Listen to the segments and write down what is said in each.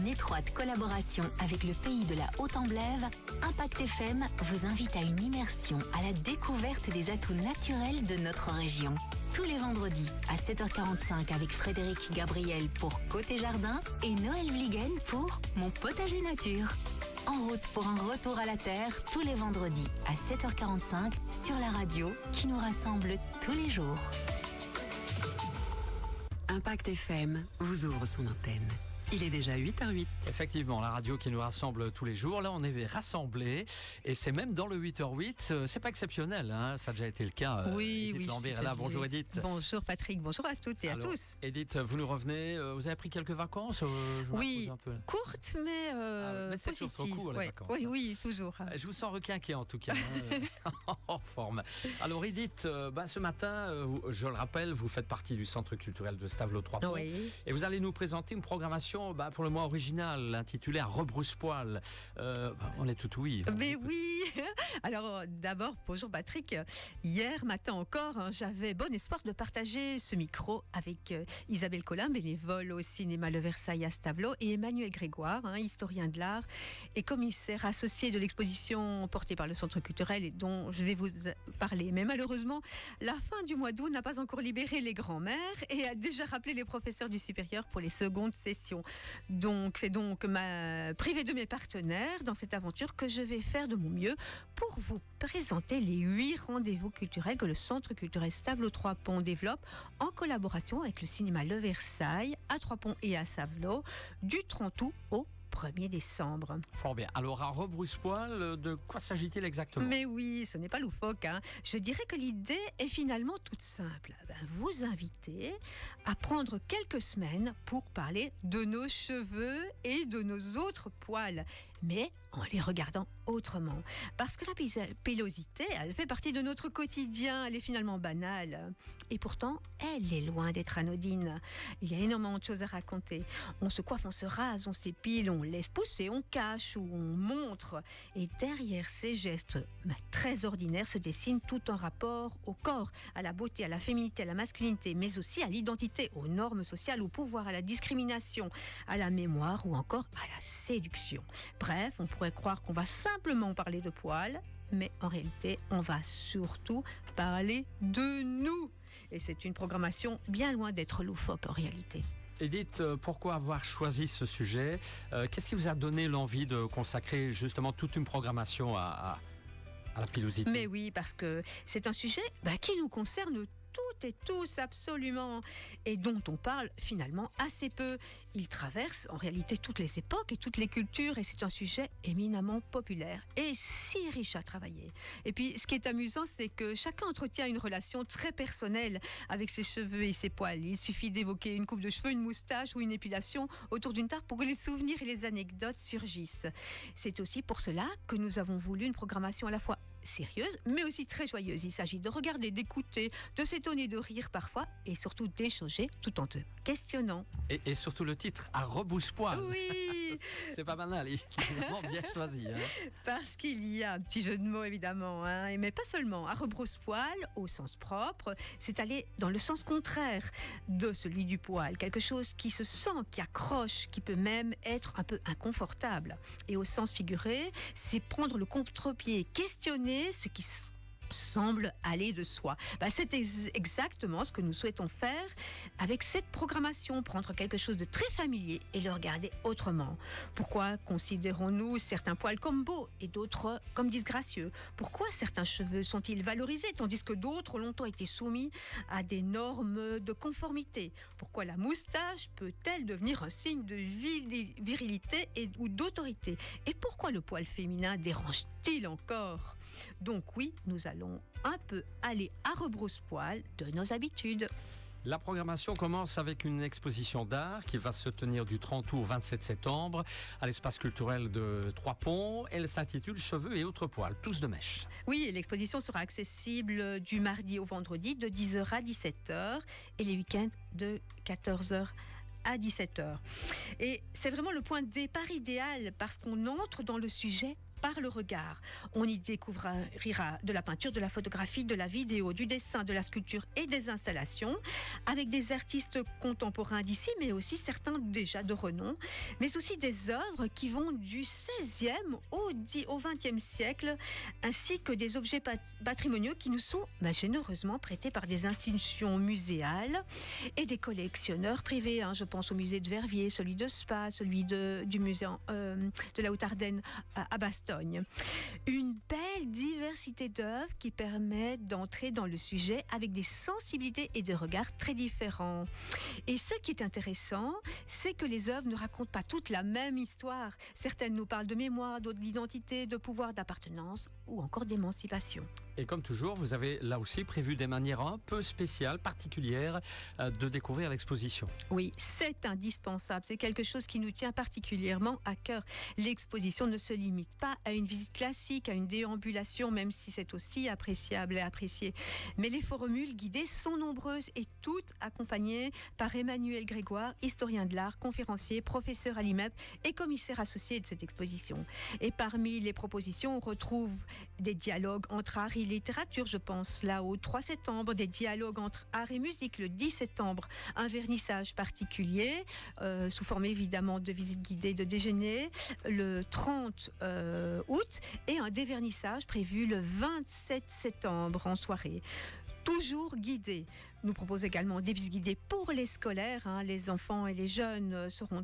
étroite collaboration avec le pays de la Haute-Amblève, Impact FM vous invite à une immersion à la découverte des atouts naturels de notre région. Tous les vendredis à 7h45 avec Frédéric Gabriel pour Côté Jardin et Noël Vliegen pour Mon Potager Nature. En route pour un retour à la terre tous les vendredis à 7h45 sur la radio qui nous rassemble tous les jours. Impact FM vous ouvre son antenne. Il est déjà 8h08. Effectivement, la radio qui nous rassemble tous les jours. Là, on est rassemblés et c'est même dans le 8h08. C'est pas exceptionnel, hein. Ça a déjà été le cas. Oui, Edith Lambert est là. Bonjour Edith. Bonjour Patrick, bonjour à toutes et à tous. Edith, vous nous revenez. Vous avez pris quelques vacances Oui, courtes mais c'est surtout court les vacances. Oui, toujours. Je vous sens requinqué en tout cas, en forme. Alors Edith, ce matin, je le rappelle, vous faites partie du Centre culturel de Stavelot-Trois-Ponts. Oui. Et vous allez nous présenter une programmation pour le mois original, intitulé Rebrousse-poil. On est tout oui. Mais oui. Alors d'abord, bonjour Patrick. Hier matin encore, j'avais bon espoir de partager ce micro avec Isabelle Collin, bénévole au cinéma Le Versailles à Stavelot, et Emmanuel Grégoire, historien de l'art et commissaire associé de l'exposition portée par le Centre culturel et dont je vais vous parler. Mais malheureusement, la fin du mois d'août n'a pas encore libéré les grands-mères et a déjà rappelé les professeurs du supérieur pour les secondes sessions. Donc, c'est privé de mes partenaires dans cette aventure que je vais faire de mon mieux pour vous présenter les 8 rendez-vous culturels que le Centre culturel Stavelot-Trois-Ponts développe en collaboration avec le cinéma Le Versailles à Trois-Ponts et à Stavelot du 30 août au 1er décembre. Fort bien. Alors, à Rebrousse-poil, de quoi s'agit-il exactement ? Mais oui, ce n'est pas loufoque. Je dirais que l'idée est finalement toute simple. Vous inviter à prendre quelques semaines pour parler de nos cheveux et de nos autres poils, mais en les regardant autrement. Parce que la pilosité, elle fait partie de notre quotidien, elle est finalement banale. Et pourtant, elle est loin d'être anodine. Il y a énormément de choses à raconter. On se coiffe, on se rase, on s'épile, on laisse pousser, on cache ou on montre. Et derrière ces gestes très ordinaires se dessine tout un rapport au corps, à la beauté, à la féminité, à la masculinité, mais aussi à l'identité, aux normes sociales, au pouvoir, à la discrimination, à la mémoire ou encore à la séduction. Bref, on pourrait croire qu'on va simplement parler de poils, mais en réalité, on va surtout parler de nous. Et c'est une programmation bien loin d'être loufoque en réalité. Edith, pourquoi avoir choisi ce sujet ? Qu'est-ce qui vous a donné l'envie de consacrer justement toute une programmation à la pilosité ? Mais oui, parce que c'est un sujet qui nous concerne toutes et tous absolument, et dont on parle finalement assez peu. Il traverse en réalité toutes les époques et toutes les cultures, et c'est un sujet éminemment populaire et si riche à travailler. Et puis ce qui est amusant, c'est que chacun entretient une relation très personnelle avec ses cheveux et ses poils. Il suffit d'évoquer une coupe de cheveux, une moustache ou une épilation autour d'une table pour que les souvenirs et les anecdotes surgissent. C'est aussi pour cela que nous avons voulu une programmation à la fois sérieuse, mais aussi très joyeuse. Il s'agit de regarder, d'écouter, de s'étonner, de rire parfois, et surtout d'échanger tout en te questionnant. Et surtout le titre, à rebrousse-poil. Oui. C'est pas banal, évidemment, bien choisi. Parce qu'il y a un petit jeu de mots, évidemment, mais pas seulement. À rebrousse-poil, au sens propre, c'est aller dans le sens contraire de celui du poil. Quelque chose qui se sent, qui accroche, qui peut même être un peu inconfortable. Et au sens figuré, c'est prendre le contre-pied, questionner ce qui semble aller de soi. C'est exactement ce que nous souhaitons faire avec cette programmation, prendre quelque chose de très familier et le regarder autrement. Pourquoi considérons-nous certains poils comme beaux et d'autres comme disgracieux ? Pourquoi certains cheveux sont-ils valorisés tandis que d'autres ont longtemps été soumis à des normes de conformité ? Pourquoi la moustache peut-elle devenir un signe de virilité ou d'autorité ? Et pourquoi le poil féminin dérange-t-il encore ? Donc oui, nous allons un peu aller à rebrousse-poil de nos habitudes. La programmation commence avec une exposition d'art qui va se tenir du 30 août au 27 septembre à l'espace culturel de Trois-Ponts. Elle s'intitule « Cheveux et autres poils, tous de mèche ». Oui, et l'exposition sera accessible du mardi au vendredi de 10h à 17h et les week-ends de 14h à 17h. Et c'est vraiment le point de départ idéal parce qu'on entre dans le sujet par le regard. On y découvrira de la peinture, de la photographie, de la vidéo, du dessin, de la sculpture et des installations, avec des artistes contemporains d'ici, mais aussi certains déjà de renom, mais aussi des œuvres qui vont du XVIe au XXe siècle, ainsi que des objets patrimoniaux qui nous sont généreusement prêtés par des institutions muséales et des collectionneurs privés. Je pense au musée de Verviers, celui de Spa, celui du musée de la Haute-Ardenne à Bastogne. Une belle diversité d'œuvres qui permettent d'entrer dans le sujet avec des sensibilités et des regards très différents. Et ce qui est intéressant, c'est que les œuvres ne racontent pas toutes la même histoire. Certaines nous parlent de mémoire, d'autres d'identité, de pouvoir, d'appartenance ou encore d'émancipation. Et comme toujours, vous avez là aussi prévu des manières un peu spéciales, particulières, de découvrir l'exposition. Oui, c'est indispensable. C'est quelque chose qui nous tient particulièrement à cœur. L'exposition ne se limite pas à une visite classique, à une déambulation, même si c'est aussi appréciable et apprécié. Mais les formules guidées sont nombreuses et toutes accompagnées par Emmanuel Grégoire, historien de l'art, conférencier, professeur à l'IMEP et commissaire associé de cette exposition. Et parmi les propositions, on retrouve des dialogues entre art et littérature, je pense, là au 3 septembre, des dialogues entre art et musique le 10 septembre, un vernissage particulier, sous forme évidemment de visite guidée de déjeuner, le 30 août, et un dévernissage prévu le 27 septembre en soirée. Toujours guidé. Nous proposons également des visites guidées pour les scolaires. Les enfants et les jeunes seront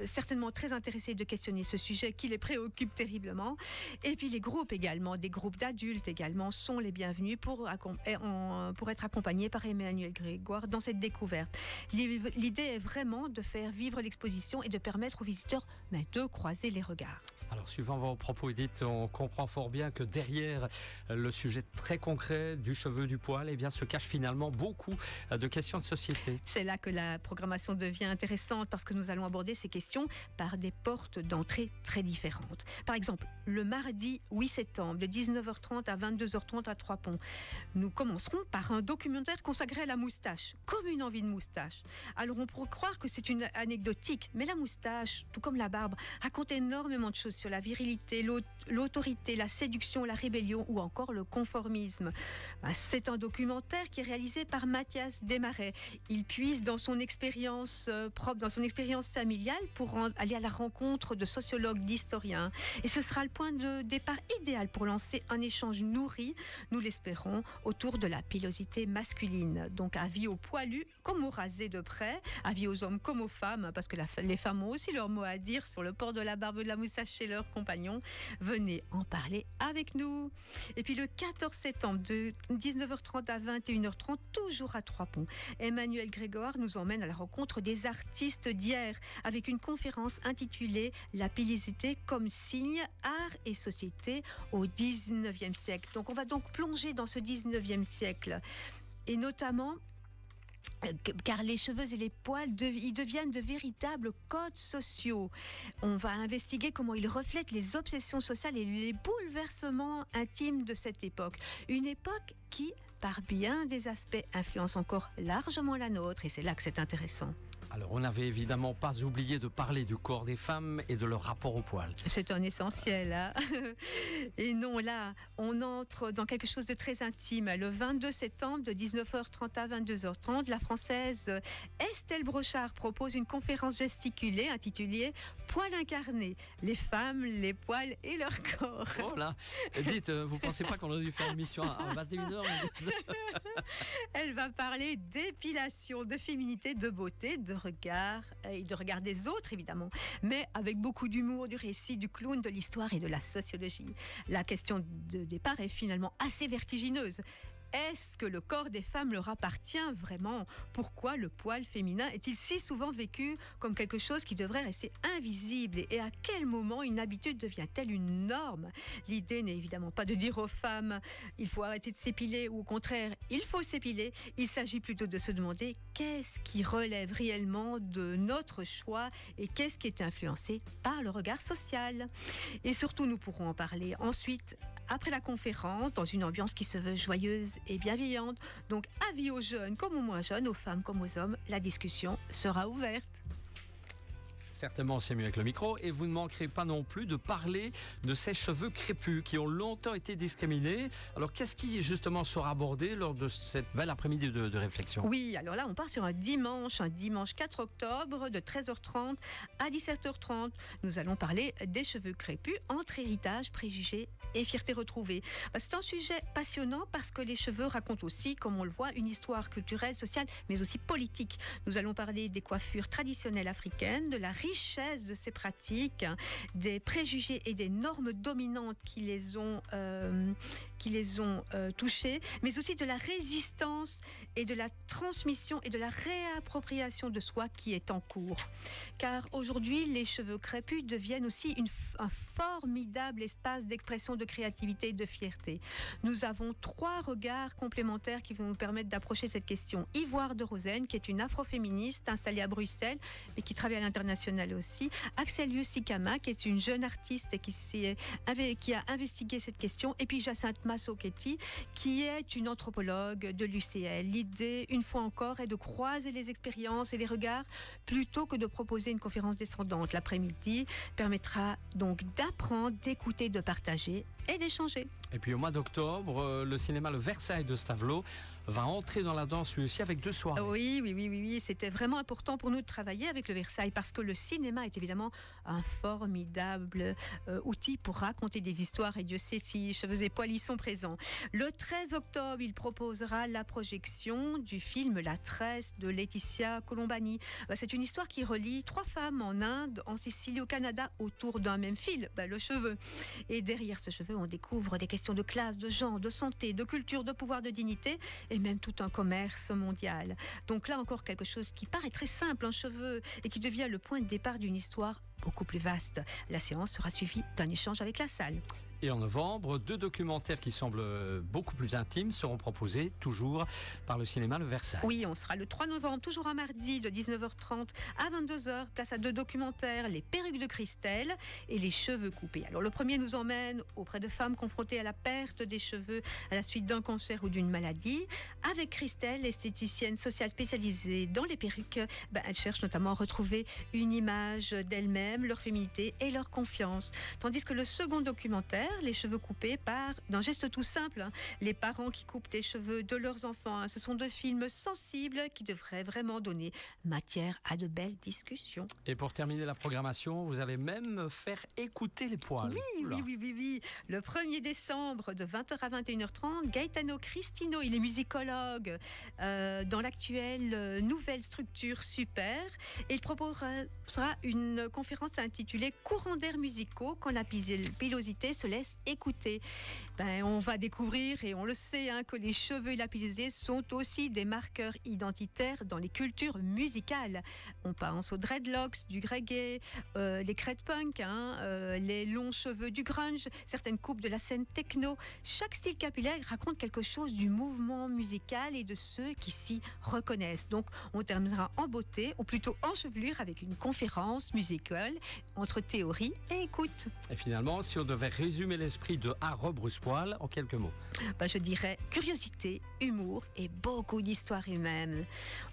certainement très intéressés de questionner ce sujet qui les préoccupe terriblement. Et puis les groupes également, des groupes d'adultes également sont les bienvenus pour être accompagnés par Emmanuel Grégoire dans cette découverte. L'idée est vraiment de faire vivre l'exposition et de permettre aux visiteurs de croiser les regards. Alors, suivant vos propos, Edith, on comprend fort bien que derrière le sujet très concret du cheveu, du poil, eh bien, se cachent finalement beaucoup de questions de société. C'est là que la programmation devient intéressante parce que nous allons aborder ces questions par des portes d'entrée très différentes. Par exemple, le mardi 8 septembre, de 19h30 à 22h30 à Trois-Ponts, nous commencerons par un documentaire consacré à la moustache, comme une envie de moustache. Alors, on pourrait croire que c'est une anecdotique, mais la moustache, tout comme la barbe, raconte énormément de choses sur la virilité, l'autorité, la séduction, la rébellion ou encore le conformisme. C'est un documentaire qui est réalisé par Mathias Desmarais. Il puise dans son expérience propre, dans son expérience familiale pour aller à la rencontre de sociologues, d'historiens. Et ce sera le point de départ idéal pour lancer un échange nourri, nous l'espérons, autour de la pilosité masculine. Donc avis aux poilus comme aux rasés de près, avis aux hommes comme aux femmes, parce que les femmes ont aussi leur mot à dire sur le port de la barbe et de la moustache chez leurs compagnons. Venez en parler avec nous. Et puis le 14 septembre, de 19h30 à 21h30, toujours à Trois-Ponts, Emmanuel Grégoire nous emmène à la rencontre des artistes d'hier avec une conférence intitulée « La pilosité comme signe, art et société au 19e siècle ». Donc on va donc plonger dans ce 19e siècle et notamment car les cheveux et les poils, ils deviennent de véritables codes sociaux. On va investiguer comment ils reflètent les obsessions sociales et les bouleversements intimes de cette époque. Une époque qui, par bien des aspects, influence encore largement la nôtre, et c'est là que c'est intéressant. Alors, on n'avait évidemment pas oublié de parler du corps des femmes et de leur rapport au poil. C'est un essentiel. Et non, là, on entre dans quelque chose de très intime. Le 22 septembre, de 19h30 à 22h30, la Française Estelle Brochard propose une conférence gesticulée intitulée « Poils incarnés, les femmes, les poils et leur corps ». Oh là, dites, vous ne pensez pas qu'on aurait dû faire une émission à 21h? Elle va parler d'épilation, de féminité, de beauté, de regard et de regard des autres évidemment, mais avec beaucoup d'humour, du récit, du clown, de l'histoire et de la sociologie. La question de départ est finalement assez vertigineuse. Est-ce que le corps des femmes leur appartient vraiment? Pourquoi le poil féminin est-il si souvent vécu comme quelque chose qui devrait rester invisible? Et à quel moment une habitude devient-elle une norme? L'idée n'est évidemment pas de dire aux femmes il faut arrêter de s'épiler ou au contraire il faut s'épiler. Il s'agit plutôt de se demander qu'est-ce qui relève réellement de notre choix et qu'est-ce qui est influencé par le regard social. Et surtout nous pourrons en parler ensuite après la conférence, dans une ambiance qui se veut joyeuse et bienveillante. Donc, avis aux jeunes comme aux moins jeunes, aux femmes comme aux hommes, la discussion sera ouverte. certainement c'est mieux avec le micro. Et vous ne manquerez pas non plus de parler de ces cheveux crépus qui ont longtemps été discriminés. Alors qu'est-ce qui justement sera abordé lors de cette belle après-midi de réflexion? Oui, alors là on part sur un dimanche 4 octobre de 13h30 à 17h30. Nous allons parler des cheveux crépus entre héritage, préjugés et fierté retrouvée. C'est un sujet passionnant parce que les cheveux racontent aussi, comme on le voit, une histoire culturelle, sociale, mais aussi politique. Nous allons parler des coiffures traditionnelles africaines, de la richesse de ces pratiques, des préjugés et des normes dominantes qui les ont touchées, mais aussi de la résistance et de la transmission et de la réappropriation de soi qui est en cours. Car aujourd'hui, les cheveux crépus deviennent aussi un formidable espace d'expression de créativité et de fierté. Nous avons 3 regards complémentaires qui vont nous permettre d'approcher cette question. Ivoire de Rosen, qui est une afroféministe installée à Bruxelles, mais qui travaille à l'international aussi. Axelius Sikama, qui est une jeune artiste et qui a investigué cette question. Et puis Jacinthe Massoketti, qui est une anthropologue de l'UCL. L'idée, une fois encore, est de croiser les expériences et les regards plutôt que de proposer une conférence descendante. L'après-midi permettra donc d'apprendre, d'écouter, de partager et d'échanger. Et puis au mois d'octobre, le cinéma Le Versailles de Stavelot va entrer dans la danse lui aussi avec 2 soirées. Oui. C'était vraiment important pour nous de travailler avec le Versailles parce que le cinéma est évidemment un formidable outil pour raconter des histoires et Dieu sait si cheveux et poils y sont présents. Le 13 octobre, il proposera la projection du film La Tresse de Laetitia Colombani. C'est une histoire qui relie 3 femmes en Inde, en Sicile et au Canada autour d'un même fil, le cheveu. Et derrière ce cheveu, on découvre des questions de classe, de genre, de santé, de culture, de pouvoir, de dignité et même tout un commerce mondial. Donc là encore quelque chose qui paraît très simple, un cheveu, et qui devient le point de départ d'une histoire beaucoup plus vaste. La séance sera suivie d'un échange avec la salle. Et en novembre, 2 documentaires qui semblent beaucoup plus intimes seront proposés toujours par le cinéma Le Versailles. Oui, on sera le 3 novembre, toujours un mardi de 19h30 à 22h, place à 2 documentaires, Les perruques de Christelle et Les cheveux coupés. Alors le premier nous emmène auprès de femmes confrontées à la perte des cheveux à la suite d'un cancer ou d'une maladie. Avec Christelle, esthéticienne sociale spécialisée dans les perruques, elle cherche notamment à retrouver une image d'elle-même, leur féminité et leur confiance. Tandis que le second documentaire, Les cheveux coupés, part d'un geste tout simple. Les parents qui coupent les cheveux de leurs enfants. Ce sont 2 films sensibles qui devraient vraiment donner matière à de belles discussions. Et pour terminer la programmation, vous allez même faire écouter les poils. Oui. Le 1er décembre de 20h à 21h30, Gaetano Cristino, il est musicologue dans l'actuelle nouvelle structure Super. Et il proposera une conférence intitulée Courants d'air musicaux quand la pilosité se laisse écouter. On va découvrir, et on le sait, que les cheveux et la pilosité sont aussi des marqueurs identitaires dans les cultures musicales. On pense aux dreadlocks du reggae, les crêtes punk, les longs cheveux du grunge, certaines coupes de la scène techno. Chaque style capillaire raconte quelque chose du mouvement musical et de ceux qui s'y reconnaissent. Donc on terminera en beauté, ou plutôt en chevelure, avec une conférence musicale entre théorie et écoute. Et finalement, si on devait résumer l'esprit de A Rebrousse-Poil en quelques mots. Je dirais curiosité, humour et beaucoup d'histoires humaines.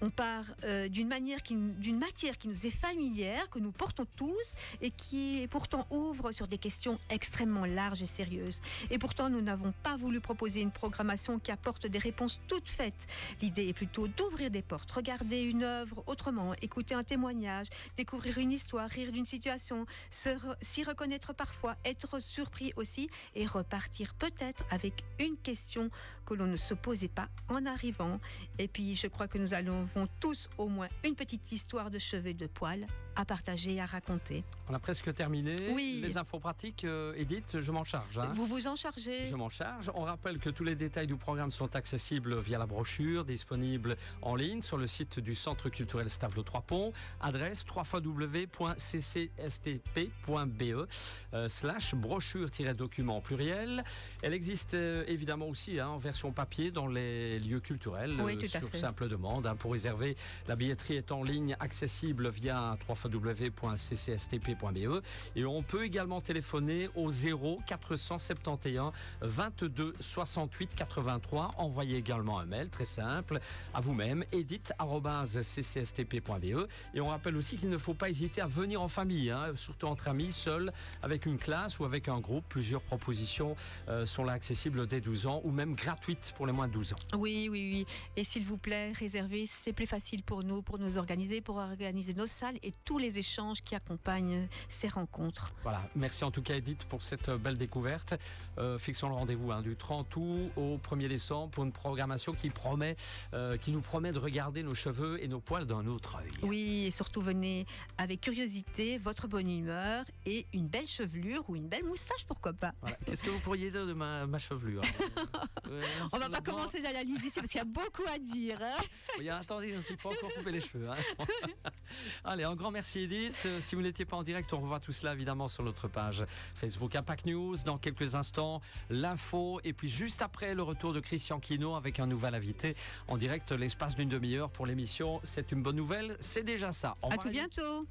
On part d'une matière qui nous est familière, que nous portons tous et qui pourtant ouvre sur des questions extrêmement larges et sérieuses. Et pourtant, nous n'avons pas voulu proposer une programmation qui apporte des réponses toutes faites. L'idée est plutôt d'ouvrir des portes, regarder une œuvre autrement, écouter un témoignage, découvrir une histoire, rire d'une situation, s'y reconnaître parfois, être surpris aussi et repartir peut-être avec une question que l'on ne se posait pas en arrivant. Et puis je crois que nous avons tous au moins une petite histoire de cheveux et de poils à partager et à raconter. On a presque terminé. Oui. Les infos pratiques, Edith, je m'en charge. Vous vous en chargez. Je m'en charge. On rappelle que tous les détails du programme sont accessibles via la brochure, disponible en ligne sur le site du Centre culturel Stavelot 3 Ponts. Adresse www.ccstp.be/brochure- impact-document pluriel. Elle existe évidemment aussi en version papier dans les lieux culturels sur simple demande. Pour réserver, la billetterie est en ligne accessible via www.ccstp.be et on peut également téléphoner au 0 471 22 68 83. Envoyez également un mail très simple à vous-même, edith@ccstp.be. Et on rappelle aussi qu'il ne faut pas hésiter à venir en famille, surtout entre amis, seul, avec une classe ou avec un groupe. Plusieurs propositions sont là accessibles dès 12 ans ou même gratuites pour les moins de 12 ans. Oui. Et s'il vous plaît, réservez, c'est plus facile pour nous organiser, pour organiser nos salles et tous les échanges qui accompagnent ces rencontres. Voilà, merci en tout cas Edith pour cette belle découverte. Fixons le rendez-vous du 30 août au 1er décembre pour une programmation qui nous promet de regarder nos cheveux et nos poils d'un autre œil. Oui, et surtout venez avec curiosité, votre bonne humeur et une belle chevelure ou une belle moustache, pourquoi pas. Voilà. Qu'est-ce que vous pourriez dire de ma chevelure? On va pas commencer l'analyse ici parce qu'il y a beaucoup à dire. Oui, attendez, je ne me suis pas encore coupé les cheveux. Allez, un grand merci Edith. Si vous n'étiez pas en direct, on revoit tout cela évidemment sur notre page Facebook Impact News. Dans quelques instants, l'info et puis juste après le retour de Christian Quino avec un nouvel invité en direct l'espace d'une demi-heure pour l'émission. C'est une bonne nouvelle, c'est déjà ça. À tout bientôt.